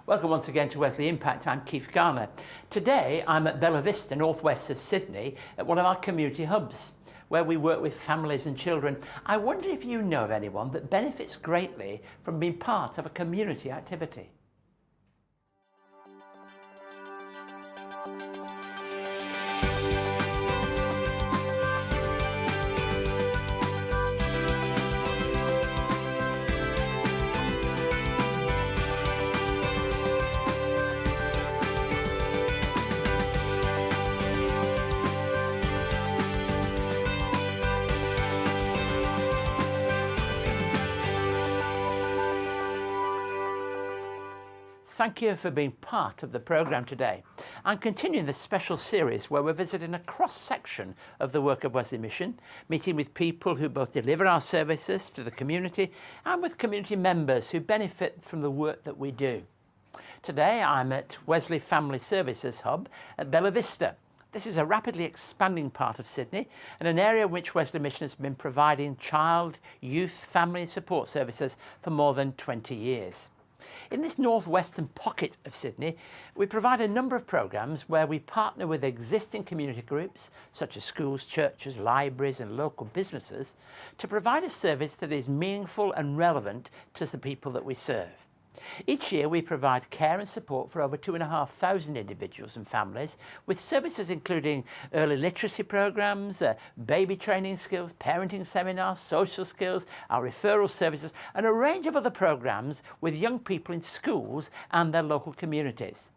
Welcome once again to Wesley Impact. I'm Keith Garner. Today I'm at Bella Vista, northwest of Sydney, at one of our community hubs, where we work with families and children. I wonder if you know of anyone that benefits greatly from being part of a community activity. Thank you for being part of the programme today. I'm continuing this special series where we're visiting a cross-section of the work of Wesley Mission, meeting with people who both deliver our services to the community and with community members who benefit from the work that we do. Today I'm at Wesley Family Services Hub at Bella Vista. This is a rapidly expanding part of Sydney and an area in which Wesley Mission has been providing child, youth, family support services for more than 20 years. In this northwestern pocket of Sydney, we provide a number of programmes where we partner with existing community groups, such as schools, churches, libraries and local businesses, to provide a service that is meaningful and relevant to the people that we serve. Each year we provide care and support for over 2,500 individuals and families with services including early literacy programmes, baby training skills, parenting seminars, social skills, our referral services and a range of other programmes with young people in schools and their local communities.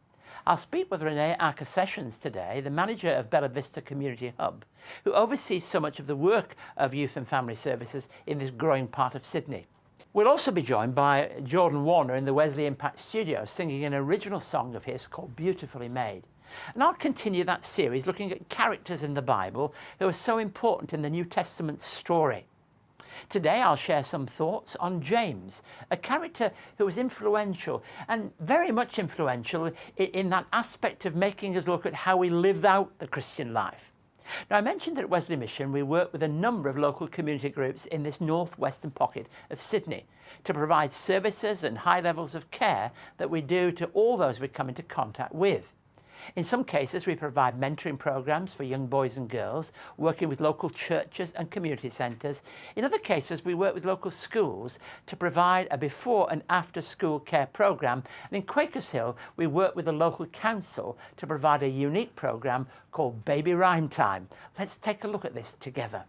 I'll speak with Renee Arca-Sessions today, the manager of Bella Vista Community Hub, who oversees so much of the work of youth and family services in this growing part of Sydney. We'll also be joined by Jordan Warner in the Wesley Impact studio singing an original song of his called Beautifully Made. And I'll continue that series looking at characters in the Bible who are so important in the New Testament story. Today I'll share some thoughts on James, a character who was influential and very much influential in that aspect of making us look at how we live out the Christian life. Now, I mentioned that at Wesley Mission we work with a number of local community groups in this northwestern pocket of Sydney to provide services and high levels of care that we do to all those we come into contact with. In some cases we provide mentoring programs for young boys and girls, working with local churches and community centres. In other cases we work with local schools to provide a before and after school care programme, and in Quakers Hill we work with the local council to provide a unique programme called Baby Rhyme Time. Let's take a look at this together.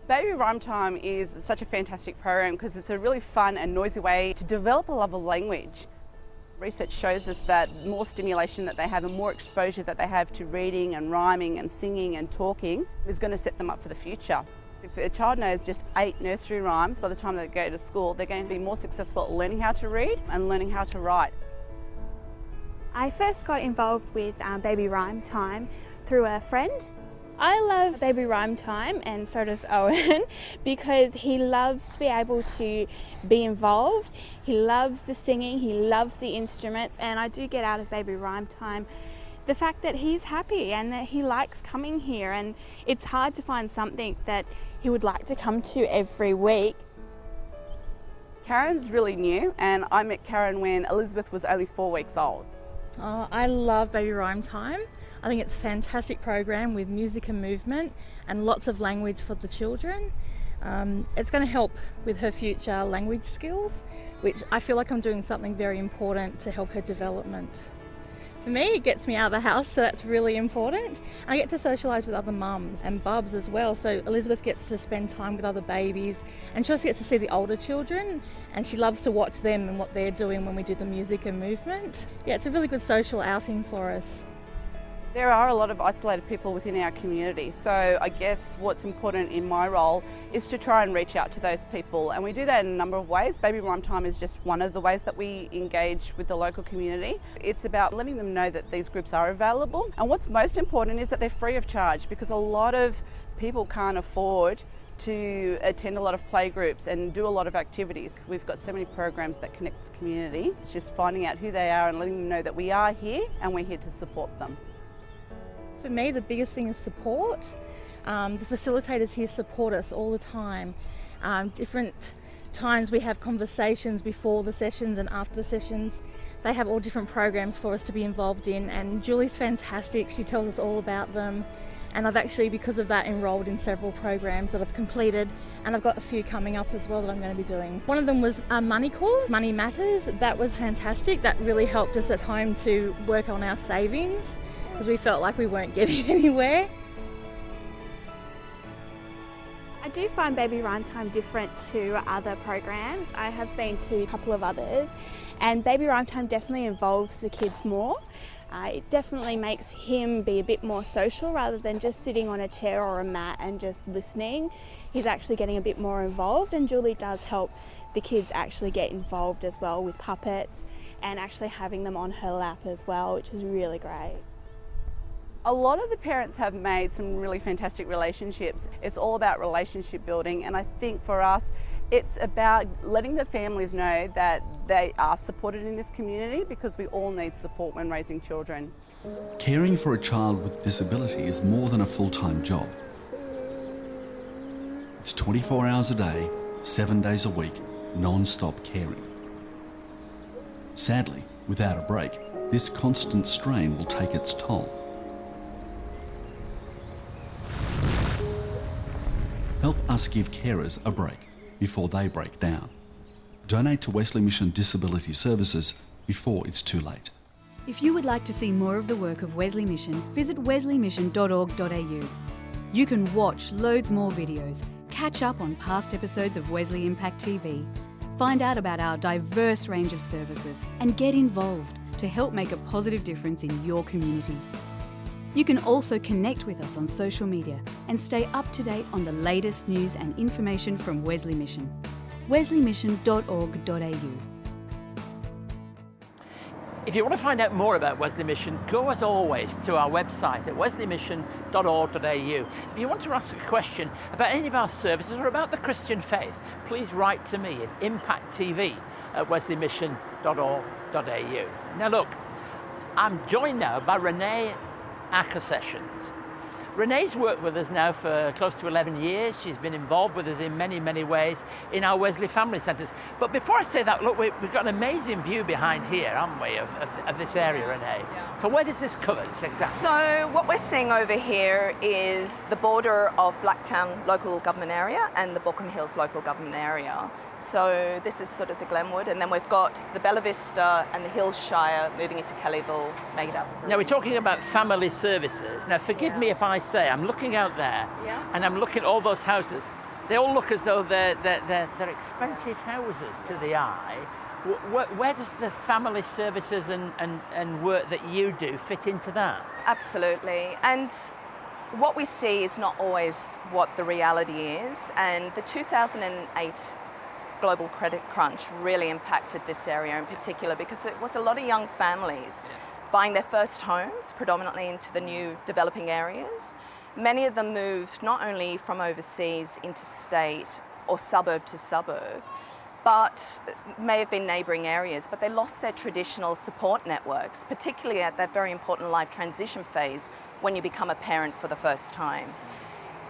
Baby Rhyme Time is such a fantastic program because it's a really fun and noisy way to develop a love of language. Research shows us that more stimulation that they have and more exposure that they have to reading and rhyming and singing and talking is going to set them up for the future. If a child knows just 8 nursery rhymes by the time they go to school, they're going to be more successful at learning how to read and learning how to write. I first got involved with Baby Rhyme Time through a friend. I love Baby Rhyme Time, and so does Owen, because he loves to be able to be involved. He loves the singing, he loves the instruments, and I do get out of Baby Rhyme Time the fact that he's happy and that he likes coming here, and it's hard to find something that he would like to come to every week. Karen's really new, and I met Karen when Elizabeth was only 4 weeks old. Oh, I love Baby Rhyme Time. I think it's a fantastic program with music and movement and lots of language for the children. It's going to help with her future language skills, which I feel like I'm doing something very important to help her development. For me, it gets me out of the house, so that's really important. I get to socialise with other mums and bubs as well, so Elizabeth gets to spend time with other babies, and she also gets to see the older children, and she loves to watch them and what they're doing when we do the music and movement. Yeah, it's a really good social outing for us. There are a lot of isolated people within our community, so I guess what's important in my role is to try and reach out to those people, and we do that in a number of ways. Baby Rhyme Time is just one of the ways that we engage with the local community. It's about letting them know that these groups are available, and what's most important is that they're free of charge, because a lot of people can't afford to attend a lot of playgroups and do a lot of activities. We've got so many programs that connect the community. It's just finding out who they are and letting them know that we are here and we're here to support them. For me, the biggest thing is support. The facilitators here support us all the time. Different times we have conversations before the sessions and after the sessions. They have all different programs for us to be involved in, and Julie's fantastic. She tells us all about them, and I've actually, because of that, enrolled in several programs that I've completed, and I've got a few coming up as well that I'm going to be doing. One of them was a money course, Money Matters. That was fantastic. That really helped us at home to work on our savings because we felt like we weren't getting anywhere. I do find Baby Rhyme Time different to other programs. I have been to a couple of others, and Baby Rhyme Time definitely involves the kids more. It definitely makes him be a bit more social rather than just sitting on a chair or a mat and just listening. He's actually getting a bit more involved, and Julie does help the kids actually get involved as well with puppets and actually having them on her lap as well, which is really great. A lot of the parents have made some really fantastic relationships. It's all about relationship building, and I think for us it's about letting the families know that they are supported in this community, because we all need support when raising children. Caring for a child with disability is more than a full-time job. It's 24 hours a day, 7 days a week, non-stop caring. Sadly, without a break, this constant strain will take its toll. Help us give carers a break before they break down. Donate to Wesley Mission Disability Services before it's too late. If you would like to see more of the work of Wesley Mission, visit wesleymission.org.au. You can watch loads more videos, catch up on past episodes of Wesley Impact TV, find out about our diverse range of services, and get involved to help make a positive difference in your community. You can also connect with us on social media and stay up to date on the latest news and information from Wesley Mission. wesleymission.org.au. If you want to find out more about Wesley Mission, go as always to our website at wesleymission.org.au. If you want to ask a question about any of our services or about the Christian faith, please write to me at impacttv@wesleymission.org.au. Now look, I'm joined now by Renee Sessions. Renee's worked with us now for close to 11 years. She's been involved with us in many, many ways in our Wesley Family Centres. But before I say that, look, we've got an amazing view behind here, haven't we, of this area, Renee? Yeah. So where does this cover exactly? So what we're seeing over here is the border of Blacktown local government area and the Bookham Hills local government area. So this is sort of the Glenwood, and then we've got the Bella Vista and the Hills Shire moving into Kellyville, made up. Now we're talking about family services. Now forgive me if I say, I'm looking out there and I'm looking at all those houses. They all look as though they're expensive houses to the eye. Where does the family services and work that you do fit into that? Absolutely. And what we see is not always what the reality is. And the 2008 global credit crunch really impacted this area in particular, because it was a lot of young families buying their first homes, predominantly into the new developing areas. Many of them moved not only from overseas interstate or suburb to suburb, but may have been neighbouring areas, but they lost their traditional support networks, particularly at that very important life transition phase when you become a parent for the first time.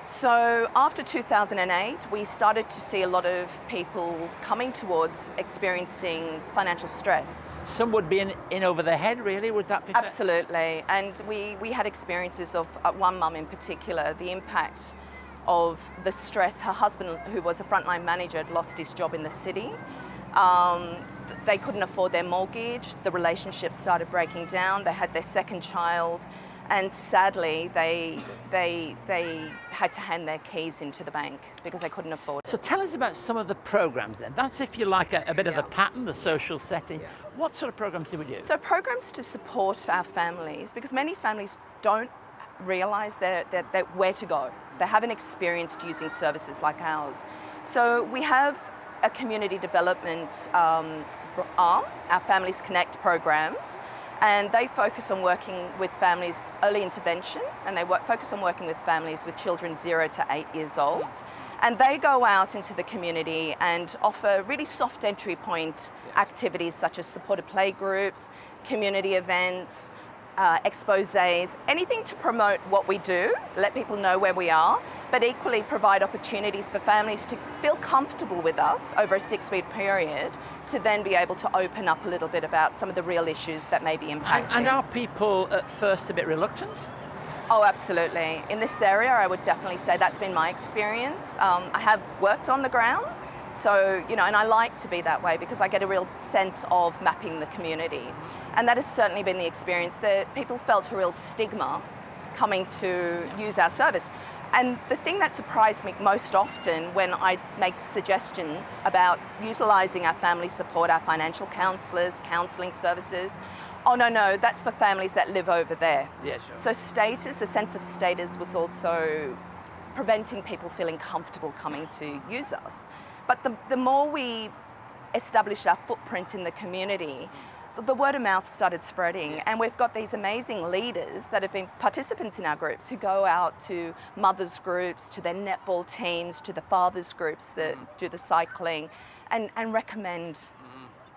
So after 2008, we started to see a lot of people coming towards experiencing financial stress. Some would be in over their head, really, would that be fair? Absolutely. And we had experiences of one mum in particular, the impact of the stress. Her husband, who was a frontline manager, had lost his job in the city. They couldn't afford their mortgage. The relationship started breaking down. They had their second child. And sadly, they had to hand their keys into the bank because they couldn't afford it. So tell us about some of the programs then. That's, if you like, a bit of the pattern, the social setting. What sort of programs do we do? So programs to support our families, because many families don't realise that where to go. They haven't experienced using services like ours. So we have a community development arm, our Families Connect programs. And they focus on working with families, early intervention, and they focus on working with families with children 0 to 8 years old. And they go out into the community and offer really soft entry point activities such as supported play groups, community events, exposés, anything to promote what we do, let people know where we are, but equally provide opportunities for families to feel comfortable with us over a 6-week period to then be able to open up a little bit about some of the real issues that may be impacting. And are people at first a bit reluctant? Oh, absolutely. In this area, I would definitely say that's been my experience. I have worked on the ground, so, you know, and I like to be that way because I get a real sense of mapping the community. And that has certainly been the experience, that people felt a real stigma coming to use our service. And the thing that surprised me most often when I make suggestions about utilising our family support, our financial counsellors, counselling services, oh no, that's for families that live over there. Yeah, sure. So status, a sense of status was also preventing people feeling comfortable coming to use us. But the more we established our footprint in the community, the word of mouth started spreading, and we've got these amazing leaders that have been participants in our groups who go out to mothers groups, to their netball teams, to the fathers groups that do the cycling, and recommend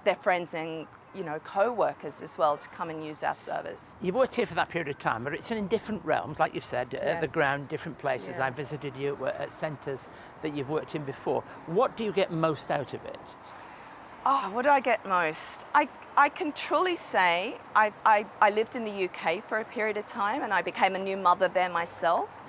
their friends and, you know, co-workers as well to come and use our service. You've worked here for that period of time, but it's in different realms, like you've said, at the ground, different places. Yeah. I visited you at centres that you've worked in before. What do you get most out of it? Oh, what do I get most? I can truly say I lived in the UK for a period of time, and I became a new mother there myself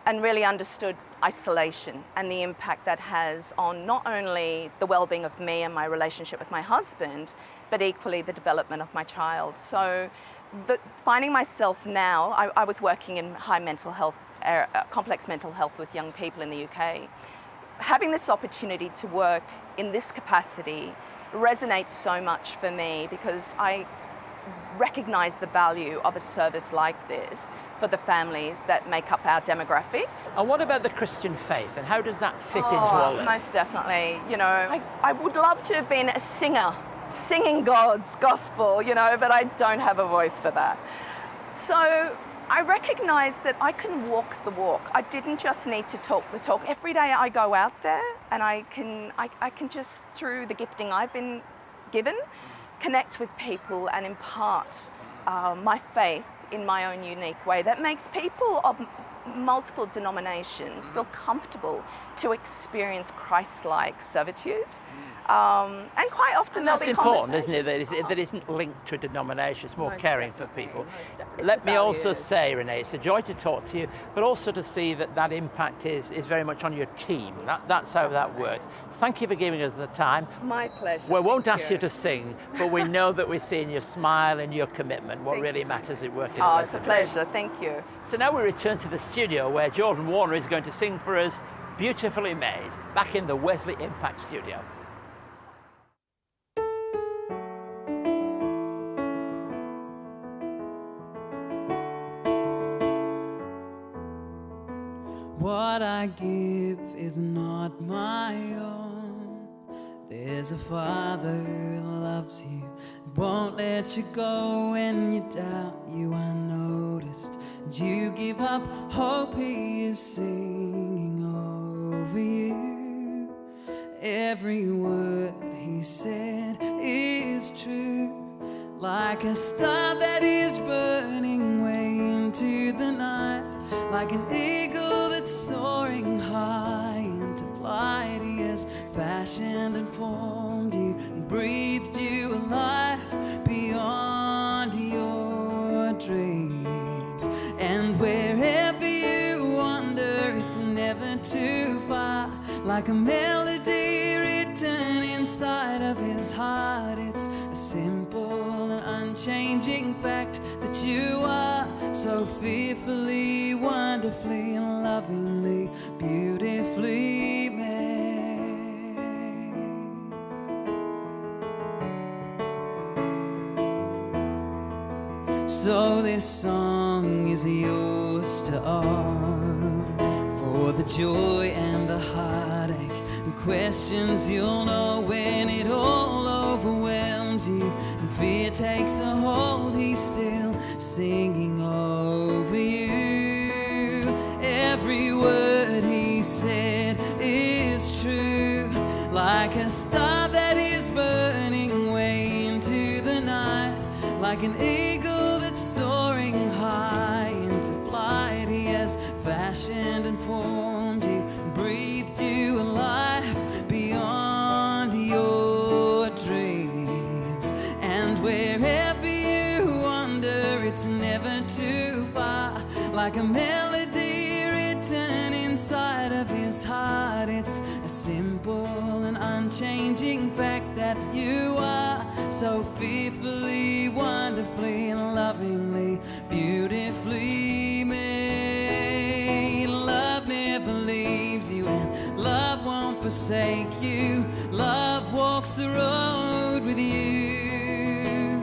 and really understood isolation and the impact that has on not only the well-being of me and my relationship with my husband, but equally the development of my child. So finding myself now, I was working in high mental health, complex mental health with young people in the UK. Having this opportunity to work in this capacity resonates so much for me because I recognise the value of a service like this for the families that make up our demographic. And what about the Christian faith, and how does that fit into all this? Most definitely. You know, I would love to have been a singer, singing God's gospel, you know, but I don't have a voice for that. So I recognised that I can walk the walk. I didn't just need to talk the talk. Every day I go out there and I can just, through the gifting I've been given, connect with people and impart my faith in my own unique way that makes people of multiple denominations feel comfortable to experience Christ-like servitude. And quite often there'll be important, isn't it? conversations. That isn't linked to a denomination, it's more Most caring for definitely, people. most definitely. Let me also Values. say, Renee, it's a joy to talk to you, but also to see that impact is very much on your team. That's how that works. Thank you for giving us the time. My pleasure. We won't Thank ask you to sing, but we know that we're seeing your smile and your commitment. What Thank really you. matters is working. Oh, at it's a Wesley. pleasure. Thank you. So now we return to the studio where Jordan Warner is going to sing for us Beautifully Made, back in the Wesley Impact studio. What I give is not my own. There's a Father who loves you and won't let you go when you doubt you are noticed. And you give up hope, He is singing over you. Every word He said is true. Like a star that is burning way into the night, like an eagle that's soaring high into flight. He has fashioned and formed you and breathed you a life beyond your dreams. And wherever you wander, it's never too far. Like a melody written inside of His heart, it's a simple and unchanging fact that you are so fearfully, wonderfully, and lovingly, beautifully made. So this song is yours to own, for the joy and the heartache and questions you'll know when it all overwhelms you and fear takes a hold. He's still singing over you. Every word He said is true. Like a star that is burning way into the night, like an eagle that's soaring formed you, breathed you a life beyond your dreams. And wherever you wander, it's never too far. Like a melody written inside of his heart, it's a simple and unchanging fact that you are so fearfully, wonderfully, lovingly, beautifully made. Love never leaves you and love won't forsake you. Love walks the road with you.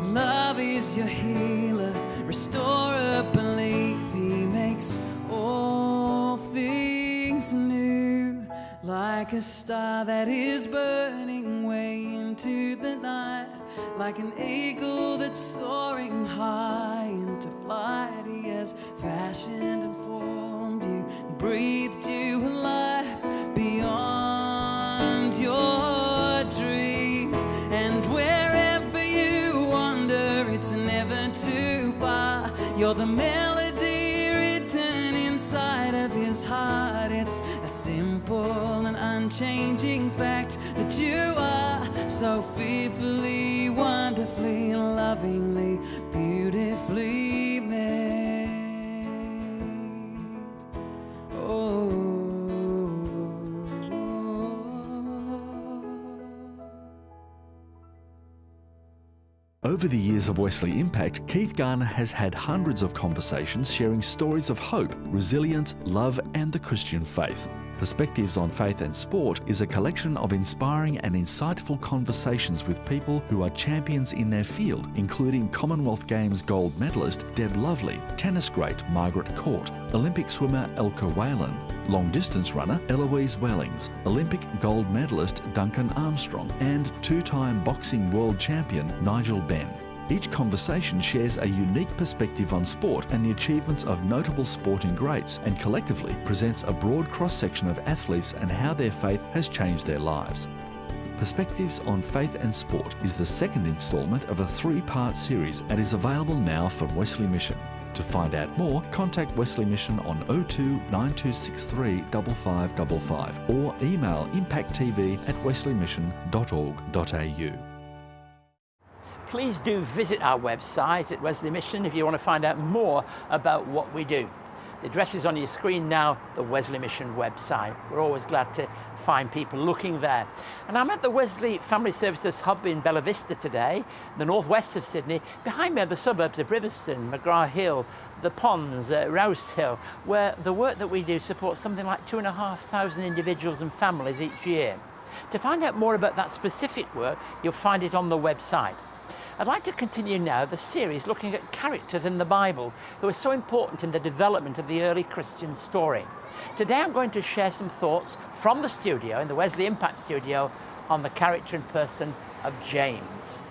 Love is your healer, restorer, believe he makes all things new. Like a star that is burning way into the night, like an eagle that's soaring high into flight. He has fashioned and formed you, breathed you a life beyond your dreams. And wherever you wander, it's never too far. You're the melody written inside of his heart. It's a simple and unchanging fact that you are so fearfully, wonderfully, lovingly, beautifully made. Oh. Over the years of Wesley Impact, Keith Garner has had hundreds of conversations sharing stories of hope, resilience, love and the Christian faith. Perspectives on Faith and Sport is a collection of inspiring and insightful conversations with people who are champions in their field, including Commonwealth Games gold medalist Deb Lovely, tennis great Margaret Court, Olympic swimmer Elka Whalen, long distance runner Eloise Wellings, Olympic gold medalist Duncan Armstrong, and two-time boxing world champion Nigel Benn. Each conversation shares a unique perspective on sport and the achievements of notable sporting greats, and collectively presents a broad cross-section of athletes and how their faith has changed their lives. Perspectives on Faith and Sport is the second instalment of a three-part series and is available now from Wesley Mission. To find out more, contact Wesley Mission on 02 9263 5555 or email impacttv@wesleymission.org.au. Please do visit our website at Wesley Mission if you want to find out more about what we do. The address is on your screen now, the Wesley Mission website. We're always glad to find people looking there. And I'm at the Wesley Family Services Hub in Bella Vista today, the northwest of Sydney. Behind me are the suburbs of Riverston, McGrath Hill, the Ponds, Rouse Hill, where the work that we do supports something like 2,500 individuals and families each year. To find out more about that specific work, you'll find it on the website. I'd like to continue now the series looking at characters in the Bible who are so important in the development of the early Christian story. Today I'm going to share some thoughts from the studio, in the Wesley Impact studio, on the character and person of James.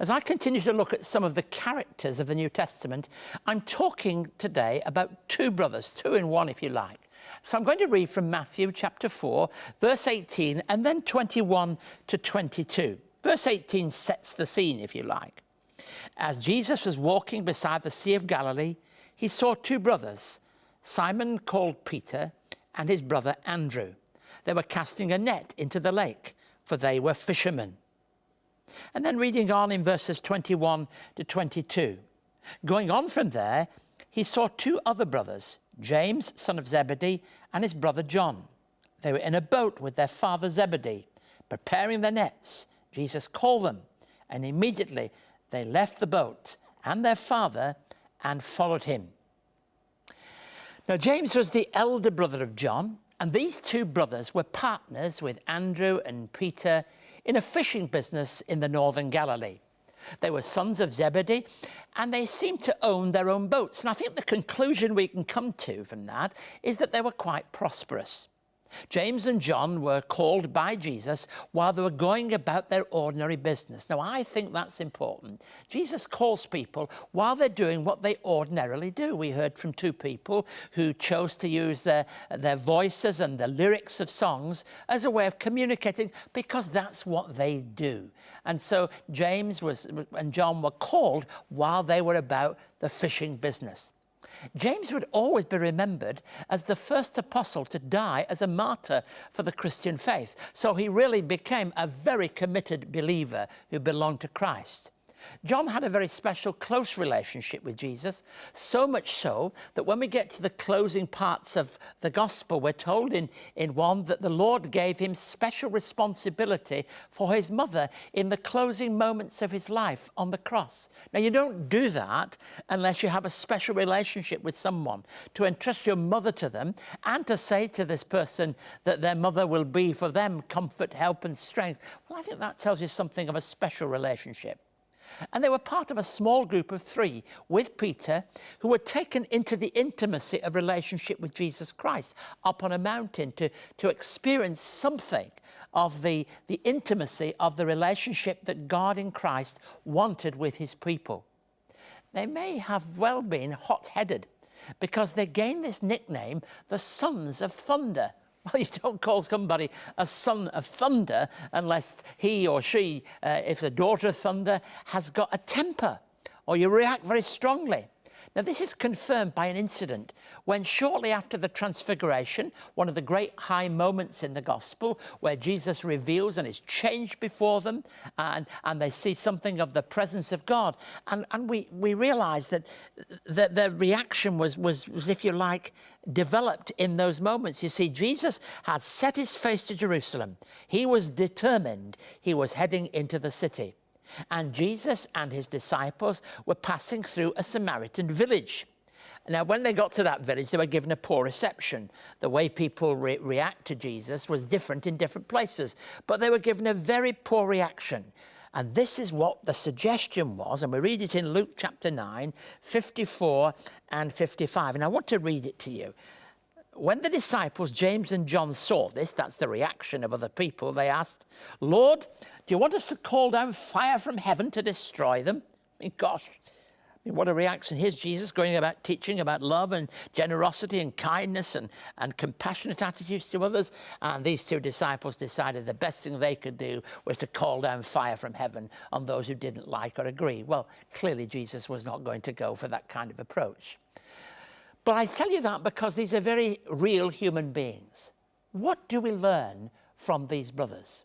As I continue to look at some of the characters of the New Testament, I'm talking today about two brothers, two in one if you like. So I'm going to read from Matthew chapter 4, verse 18 and then 21 to 22. Verse 18 sets the scene, if you like. As Jesus was walking beside the Sea of Galilee, he saw two brothers, Simon called Peter and his brother Andrew. They were casting a net into the lake, for they were fishermen. And then reading on in verses 21 to 22. Going on from there, he saw two other brothers, James, son of Zebedee, and his brother John. They were in a boat with their father Zebedee, preparing their nets. Jesus called them, and immediately they left the boat and their father and followed him. Now, James was the elder brother of John, and these two brothers were partners with Andrew and Peter in a fishing business in the northern Galilee. They were sons of Zebedee, and they seemed to own their own boats. And I think the conclusion we can come to from that is that they were quite prosperous. James and John were called by Jesus while they were going about their ordinary business. Now, I think that's important. Jesus calls people while they're doing what they ordinarily do. We heard from two people who chose to use their voices and the lyrics of songs as a way of communicating because that's what they do. And so James and John were called while they were about the fishing business. James would always be remembered as the first apostle to die as a martyr for the Christian faith. So he really became a very committed believer who belonged to Christ. John had a very special, close relationship with Jesus, so much so that when we get to the closing parts of the gospel, we're told in 1 that the Lord gave him special responsibility for his mother in the closing moments of his life on the cross. Now, you don't do that unless you have a special relationship with someone, to entrust your mother to them and to say to this person that their mother will be for them comfort, help and strength. Well, I think that tells you something of a special relationship. And they were part of a small group of 3 with Peter, who were taken into the intimacy of relationship with Jesus Christ up on a mountain to experience something of the intimacy of the relationship that God in Christ wanted with his people. They may have well been hot-headed because they gained this nickname, the Sons of Thunder. Well, you don't call somebody a son of thunder unless he or she, if it's a daughter of thunder, has got a temper or you react very strongly. Now, this is confirmed by an incident when shortly after the Transfiguration, one of the great high moments in the Gospel, where Jesus reveals and is changed before them, and they see something of the presence of God. And we realise that the reaction was, if you like, developed in those moments. You see, Jesus had set his face to Jerusalem. He was determined. He was heading into the city. And Jesus and his disciples were passing through a Samaritan village. Now, when they got to that village, they were given a poor reception. The way people react to Jesus was different in different places, but they were given a very poor reaction. And this is what the suggestion was, and we read it in Luke chapter 9, 54 and 55. And I want to read it to you. When the disciples, James and John, saw this, that's the reaction of other people, they asked, "Lord, do you want us to call down fire from heaven to destroy them?" I mean, gosh, what a reaction. Here's Jesus going about teaching about love and generosity and kindness and compassionate attitudes to others. And these 2 disciples decided the best thing they could do was to call down fire from heaven on those who didn't like or agree. Well, clearly Jesus was not going to go for that kind of approach. But I tell you that because these are very real human beings. What do we learn from these brothers?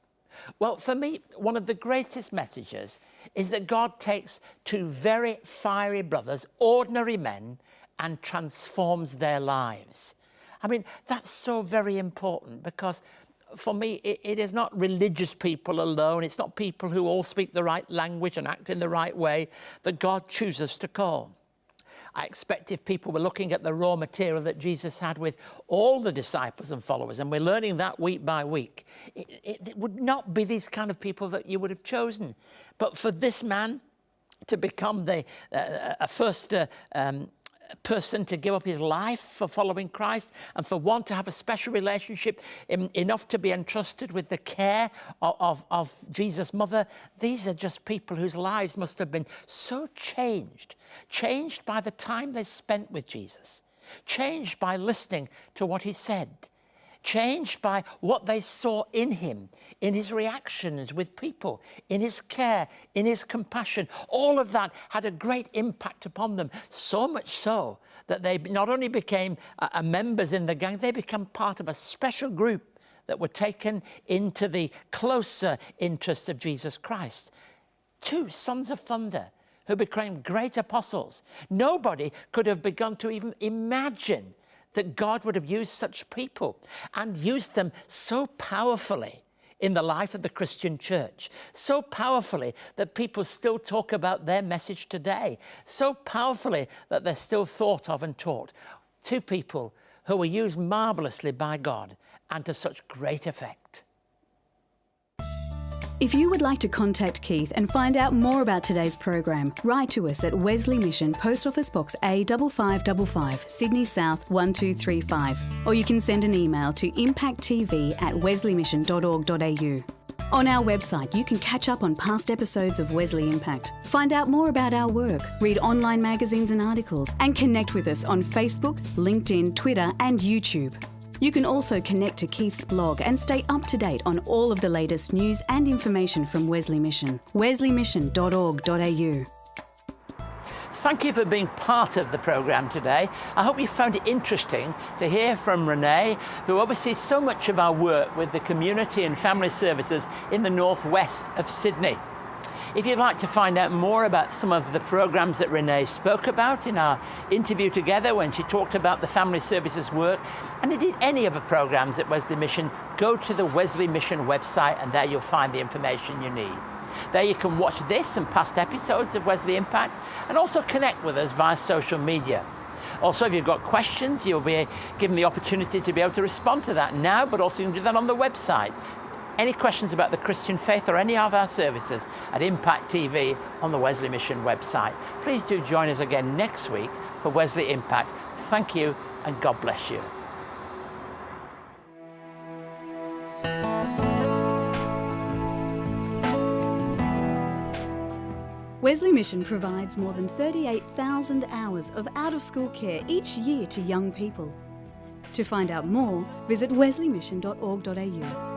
Well, for me, one of the greatest messages is that God takes 2 very fiery brothers, ordinary men, and transforms their lives. I mean, that's so very important because for me, it is not religious people alone. It's not people who all speak the right language and act in the right way that God chooses to call. I expect if people were looking at the raw material that Jesus had with all the disciples and followers, and we're learning that week by week, it would not be these kind of people that you would have chosen. But for this man to become the first person to give up his life for following Christ, and for one to have a special relationship enough to be entrusted with the care of Jesus' mother, these are just people whose lives must have been so changed by the time they spent with Jesus, changed by listening to what he said, changed by what they saw in him, in his reactions with people, in his care, in his compassion. All of that had a great impact upon them, so much so that they not only became members in the gang, they became part of a special group that were taken into the closer interest of Jesus Christ. 2 sons of thunder who became great apostles. Nobody could have begun to even imagine that God would have used such people and used them so powerfully in the life of the Christian church, so powerfully that people still talk about their message today, so powerfully that they're still thought of and taught. 2 people who were used marvelously by God and to such great effect. If you would like to contact Keith and find out more about today's program, write to us at Wesley Mission, Post Office Box A5555, Sydney South 1235, or you can send an email to impacttv@wesleymission.org.au. On our website, you can catch up on past episodes of Wesley Impact, find out more about our work, read online magazines and articles, and connect with us on Facebook, LinkedIn, Twitter, and YouTube. You can also connect to Keith's blog and stay up to date on all of the latest news and information from Wesley Mission. wesleymission.org.au. thank you for being part of the programme today. I hope you found it interesting to hear from Renee, who oversees so much of our work with the community and family services in the northwest of Sydney. If you'd like to find out more about some of the programmes that Renee spoke about in our interview together when she talked about the family services work, and indeed any of the programmes at Wesley Mission, go to the Wesley Mission website and there you'll find the information you need. There you can watch this and past episodes of Wesley Impact and also connect with us via social media. Also, if you've got questions, you'll be given the opportunity to be able to respond to that now, but also you can do that on the website. Any questions about the Christian faith or any of our services at Impact TV on the Wesley Mission website. Please do join us again next week for Wesley Impact. Thank you and God bless you. Wesley Mission provides more than 38,000 hours of out-of-school care each year to young people. To find out more, visit wesleymission.org.au.